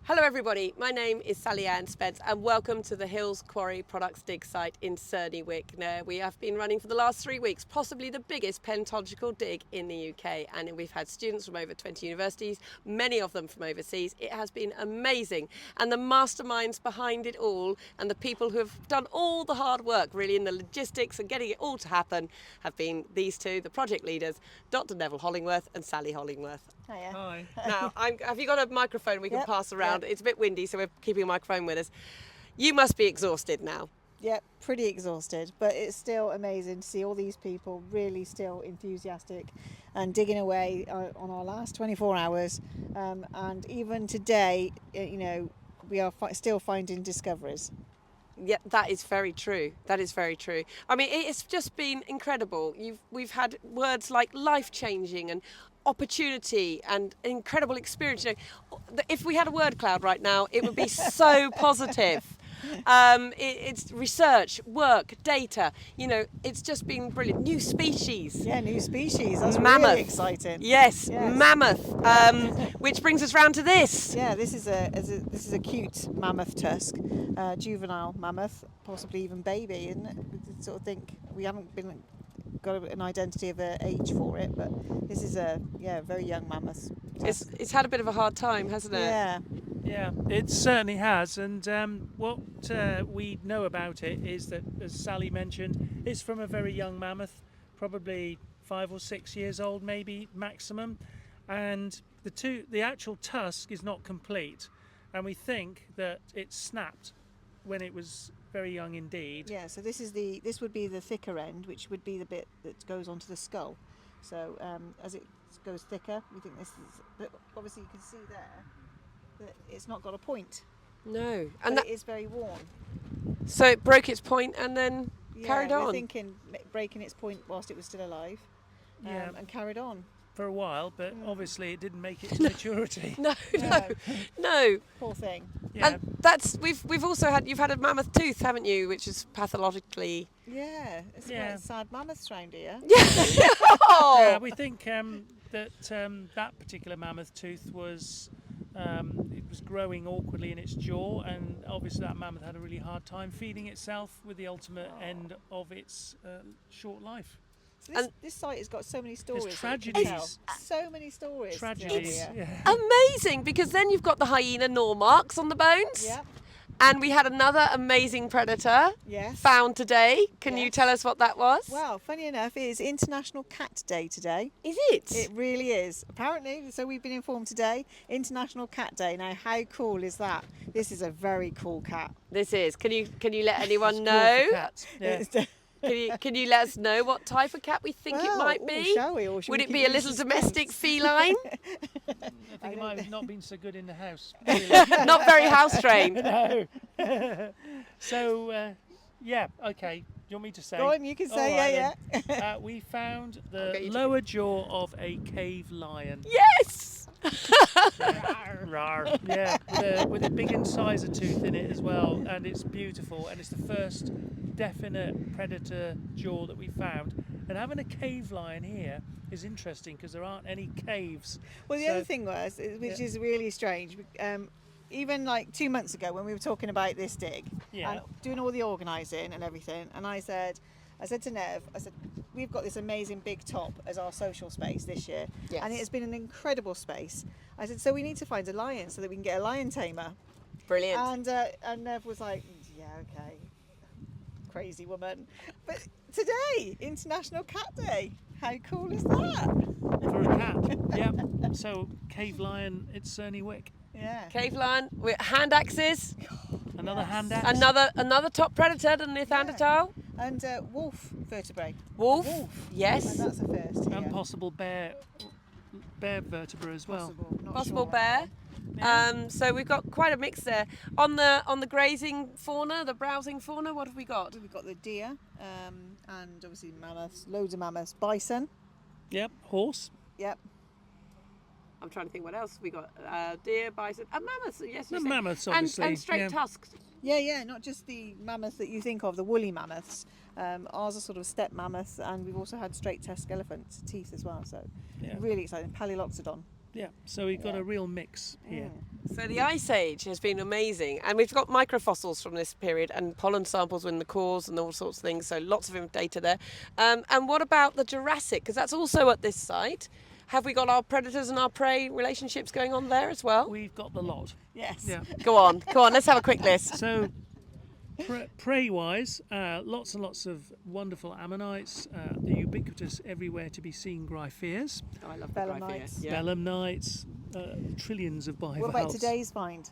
Hello everybody, my name is Sally-Ann Spence and welcome to the Hills Quarry Products dig site in Surneywick. Now, we have been running for the last 3 weeks, possibly the biggest paleontological dig in the UK, and we've had students from over 20 universities, many of them from overseas. It has been amazing, and the masterminds behind it all and the people who have done all the hard work really in the logistics and getting it all to happen have been these two, the project leaders, Dr. Neville Hollingworth and Sally Hollingworth. Hiya. Hi. Now, have you got a microphone we can Yep, pass around? yep. It's a bit windy, so we're keeping a microphone with us. You must be exhausted now. Yep, pretty exhausted, but it's still amazing to see all these people really still enthusiastic and digging away on our last 24 hours. And even today, we are still finding discoveries. Yeah, that is very true. That is very true. I mean, it's just been incredible. We've had words like life-changing and opportunity and incredible experience. If we had a word cloud right now, it would be so positive. It's research, work, data. It's just been brilliant. New species. Yeah, new species. That's Mammoth. really exciting. Yes, Yes. Mammoth. Which brings us round to this. Yeah, this is a cute mammoth tusk, juvenile mammoth, possibly even baby, isn't it? We sort of think we haven't got an identity of an age for it, but this is a very young mammoth. It's had a bit of a hard time, hasn't it? Yeah. Yeah, it certainly has. And what we know about it is that, as Sally mentioned, it's from a very young mammoth, probably 5 or 6 years old, maybe maximum. And the actual tusk is not complete, and we think that it snapped when it was very young indeed. Yeah, so this would be the thicker end, which would be the bit that goes onto the skull. So as it goes thicker, we think this is. But obviously, you can see there that it's not got a point, No, and and it is very worn. so it broke its point and then carried We're on. thinking breaking its point whilst it was still alive, Yeah. and carried on. For a while, but obviously it didn't make it to maturity. No. Poor thing. Yeah, And that's we've also you've had a mammoth tooth, haven't you? Which is pathologically. Yeah, it's Yeah. quite sad mammoths round here. Yeah. yeah, we think that particular mammoth tooth was it was growing awkwardly in its jaw, and obviously that mammoth had a really hard time feeding itself, with the ultimate end of its short life. So this site has got so many stories. There's that you can tragedies. tell. So many stories. Tragedies. Yeah. Yeah. Amazing, because then you've got the hyena gnaw marks on the bones. Yeah. And we had another amazing predator Yes. found today. Can you Yes. tell us what that was? Well, funny enough, it is International Cat Day today. Is it? It really is. Apparently, so we've been informed today, International Cat Day. Now, how cool is that? This is a very cool cat. This is. Can you let anyone School know? for cats. Yeah. It's- Can you let us know what type of cat we think it Well, might be? shall we? Or should Would we it keep be a it in little suspense? domestic feline? I think it might have not been so good in the house. Really. Not very house trained. No. So, yeah, okay. Do you want me to say? Go on, you can say, All yeah, right then. We found I'll get the you to- lower jaw of a cave lion. Yes. Rawr. Yeah, with a big incisor tooth in it as well, and it's beautiful, and it's the first definite predator jaw that we found. And having a cave lion here is interesting because there aren't any caves. Well, the So- other thing was, which is really strange, even like 2 months ago when we were talking about this dig Yeah. and doing all the organising and everything, and I said to Nev, we've got this amazing big top as our social space this year, Yes. and it has been an incredible space. I said, so we need to find a lion so that we can get a lion tamer. Brilliant. And Nev was like, yeah, okay, crazy woman. But today, International Cat Day. How cool is that? For a cat. Yeah. So cave lion, it's Surneywick. Yeah. Cave lion with hand axes. Another Yes. hand axe. Another top predator than Neanderthal. And wolf vertebrae. Wolf. And Yes. that's a first here. And possible bear vertebra as well. Possible, not Possible sure. bear. Yeah. So we've got quite a mix there. On the grazing fauna, the browsing fauna, what have we got? We've got the deer, and obviously mammoths, loads of mammoths, bison. Yep. Horse. Yep. I'm trying to think what else we got. Deer, bison, and mammoths. Yes, you The said. mammoths, and obviously. straight yeah. tusks. Yeah, not just the mammoth that you think of, the woolly mammoths. Ours are sort of steppe mammoths, and we've also had straight tusk elephant teeth as well. So Yeah. really exciting. Paleoxodon. Yeah, so we've got a real mix here. So the Ice Age has been amazing, and we've got microfossils from this period and pollen samples in the cores and all sorts of things, so lots of data there. And what about the Jurassic? Because that's also at this site. Have we got our predators and our prey relationships going on there as well? We've got the lot. Yes. Yeah. Go on, let's have a quick list. So, prey-wise, lots and lots of wonderful ammonites, the ubiquitous everywhere to be seen gryphaeas, Oh, I love Belemnites. the belemnites, trillions of bivalves. What about today's find?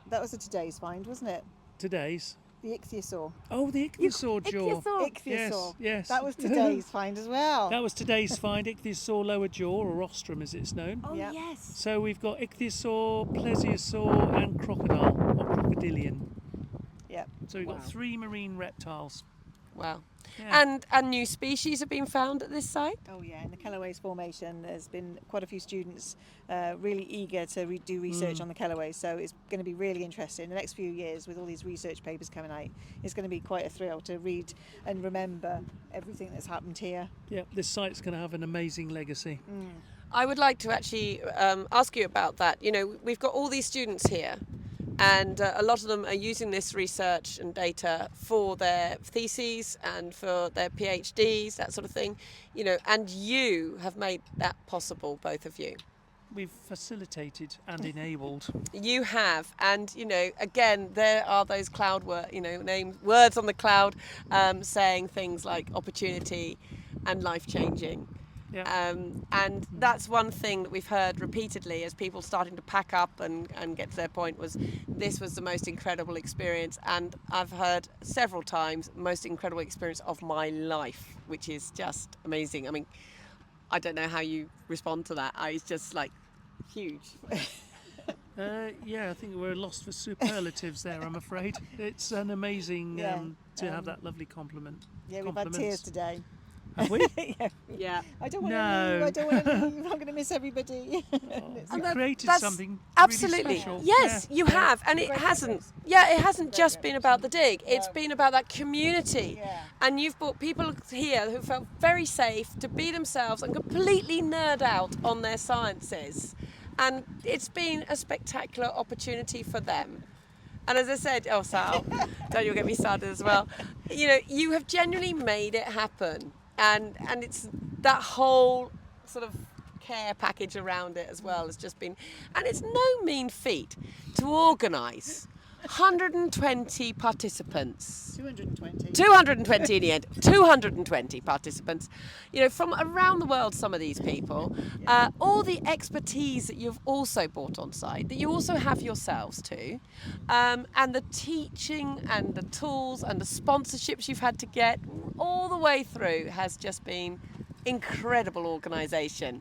That was a today's find, wasn't it? Today's? The ichthyosaur. Oh, the ichthyosaur jaw. Ichthyosaur. Yes. That was today's find as well. That was today's find, ichthyosaur lower jaw, or ostrum as it's known. Oh, Yeah. yes. So we've got ichthyosaur, plesiosaur and crocodile, or crocodilian. Yep. So we've got Wow. 3 marine reptiles. Wow. Yeah. And new species have been found at this site? Oh yeah, in the Kelloways formation, there's been quite a few students really eager to do research on the Kelloways, so it's going to be really interesting. The next few years, with all these research papers coming out, it's going to be quite a thrill to read and remember everything that's happened here. Yeah, this site's going to have an amazing legacy. I would like to actually ask you about that. You know, we've got all these students here, and a lot of them are using this research and data for their theses and for their PhDs, that sort of thing. You know, and you have made that possible, both of you. We've facilitated and enabled. You have, and you know, again, there are those cloud words on the cloud, saying things like opportunity and life-changing. Yeah. And that's one thing that we've heard repeatedly as people starting to pack up and get to their point was this was the most incredible experience, and I've heard several times most incredible experience of my life, which is just amazing. I mean, I don't know how you respond to that. It's just like huge. Yeah, I think we're lost for superlatives there, I'm afraid. It's an amazing to have that lovely compliment. Yeah, we've had tears today. Have we? Yeah. I don't want to No. leave. I don't want to leave. I'm going to miss everybody. We created That's something absolutely really special. yes, Yeah. you have, and it Great hasn't. purpose. Yeah, it hasn't just Great been purpose. about the dig. It's No. been about that community, Yeah. and you've brought people here who felt very safe to be themselves and completely nerd out on their sciences, and it's been a spectacular opportunity for them. And as I said, oh Sal, don't you get me started as well. You know, you have genuinely made it happen, and it's that whole sort of care package around it as well has just been, and it's no mean feat to organise 120 participants. 220. 220 in the end, 220 participants, you know, from around the world, some of these people, all the expertise that you've also brought on site, that you also have yourselves too, and the teaching and the tools and the sponsorships you've had to get all the way through has just been incredible organisation.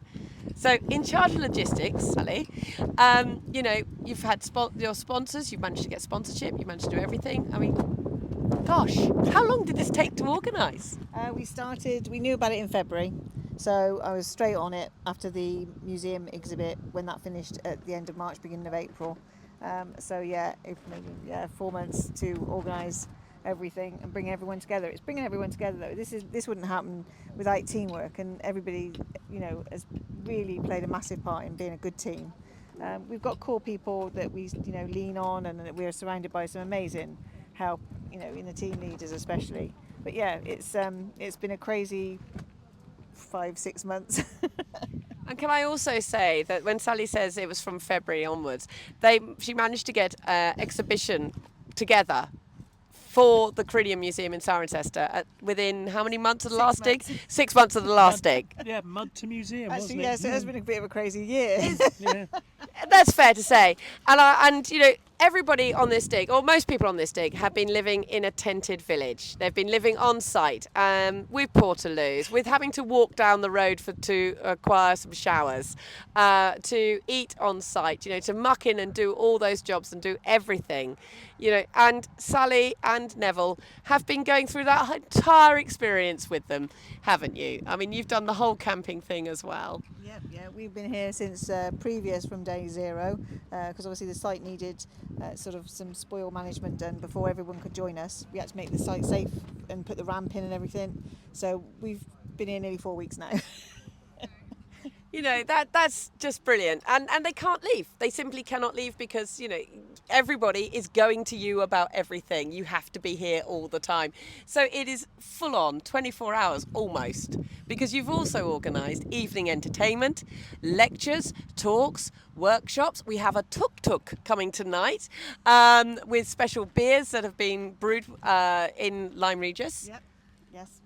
So in charge of logistics, Sally, you know, you've had your sponsors, you've managed to get sponsorship, you've managed to do everything. I mean, gosh, how long did this take to organise? We knew about it in February, so I was straight on it after the museum exhibit when that finished at the end of March, beginning of April. So yeah, 4 months to organise everything and bring everyone together. It's bringing everyone together though. This wouldn't happen without teamwork, and everybody, you know, has really played a massive part in being a good team. We've got core people that we, you know, lean on, and that we're surrounded by some amazing help, you know, in the team leaders especially. But yeah, it's been a crazy 5-6 months. And can I also say that when Sally says it was from February onwards, she managed to get an exhibition together for the Cranium Museum in Cirencester within how many months of the last dig? 6 months of the last dig. Yeah, mud to museum, Actually, wasn't it? yes, it has been a bit of a crazy year. Yeah. That's fair to say. And you know, everybody on this dig, or most people on this dig, have been living in a tented village. They've been living on site with portaloos, with having to walk down the road to acquire some showers, to eat on site, you know, to muck in and do all those jobs and do everything. You know, and Sally and Neville have been going through that entire experience with them, haven't you? I mean, you've done the whole camping thing as well. Yeah, we've been here since previous from day zero, because obviously the site needed sort of some spoil management done before everyone could join us. We had to make the site safe and put the ramp in and everything. So we've been here nearly 4 weeks now. You know, that's just brilliant. And they can't leave. They simply cannot leave because, you know, everybody is going to you about everything. You have to be here all the time. So it is full on 24 hours almost, because you've also organised evening entertainment, lectures, talks, workshops. We have a tuk-tuk coming tonight with special beers that have been brewed in Lyme Regis. Yep. Yes.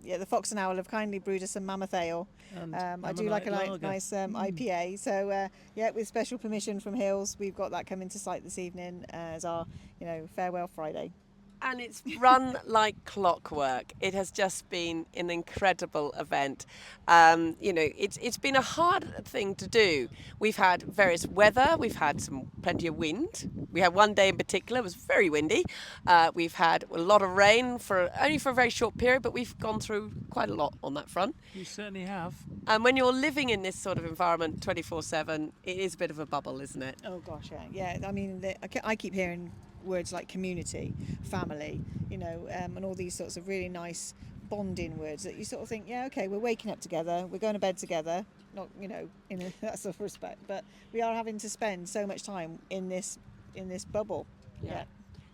Yeah. The Fox and Owl have kindly brewed us some Mammoth Ale. I do like a nice IPA. So yeah, with special permission from Hills, we've got that coming to site this evening as our, you know, farewell Friday. And it's run like clockwork. It has just been an incredible event. You know, it's been a hard thing to do. We've had various weather. We've had plenty of wind. We had one day in particular, it was very windy. We've had a lot of rain only for a very short period, but we've gone through quite a lot on that front. You certainly have. And when you're living in this sort of environment 24/7, it is a bit of a bubble, isn't it? Oh gosh, yeah. I mean, I keep hearing words like community, family, you know, and all these sorts of really nice bonding words that you sort of think, yeah, okay, we're waking up together, we're going to bed together, not, you know, in that sort of respect, but we are having to spend so much time in this bubble. Yeah.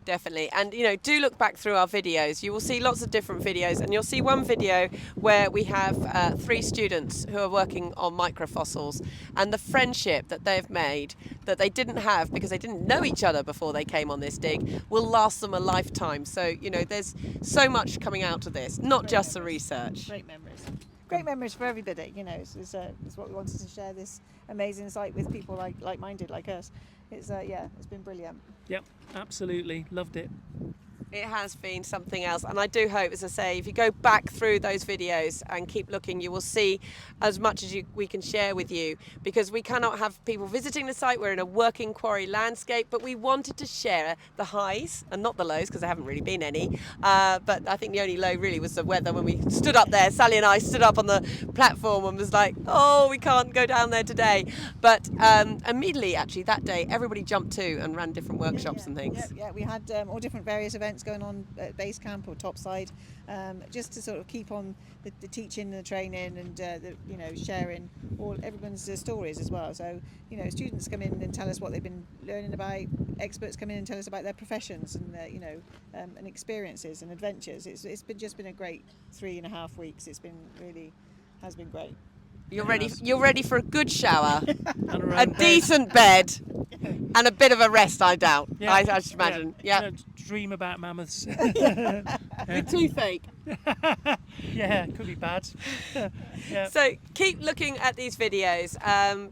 Definitely. And, you know, do look back through our videos. You will see lots of different videos, and you'll see one video where we have 3 students who are working on microfossils, and the friendship that they've made that they didn't have because they didn't know each other before they came on this dig will last them a lifetime. So, you know, there's so much coming out of this, not just the research. Great memories. Great memories for everybody, you know. It's what we wanted to share, this amazing site with people like-minded like us. It's it's been brilliant. Yep, absolutely. Loved it. It has been something else, and I do hope, as I say, if you go back through those videos and keep looking, you will see as much as we can share with you, because we cannot have people visiting the site. We're in a working quarry landscape, but we wanted to share the highs and not the lows, because there haven't really been any, but I think the only low really was the weather. When we stood up there, Sally and I stood up on the platform and was like, oh, we can't go down there today, but immediately actually that day everybody jumped to and ran different workshops and things. Yeah, we had all different various events going on at base camp or topside, just to sort of keep on the teaching and the training and the, you know, sharing everyone's stories as well. So, you know, students come in and tell us what they've been learning about, experts come in and tell us about their professions and their, you know, and experiences and adventures. It's been a great 3.5 weeks. Has been great. You're ready for a good shower, And a decent bed, and a bit of a rest, I doubt. Yeah. I should imagine. Yeah. You know, dream about mammoths. With toothache. Yeah, could be bad. Yeah. So keep looking at these videos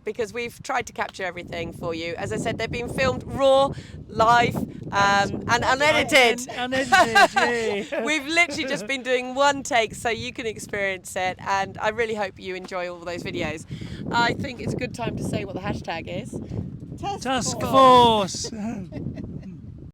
because we've tried to capture everything for you. As I said, they've been filmed raw, live, and unedited. Unedited, yay. We've literally just been doing one take so you can experience it, and I really hope you enjoy all those videos. I think it's a good time to say what the hashtag is. Task Force.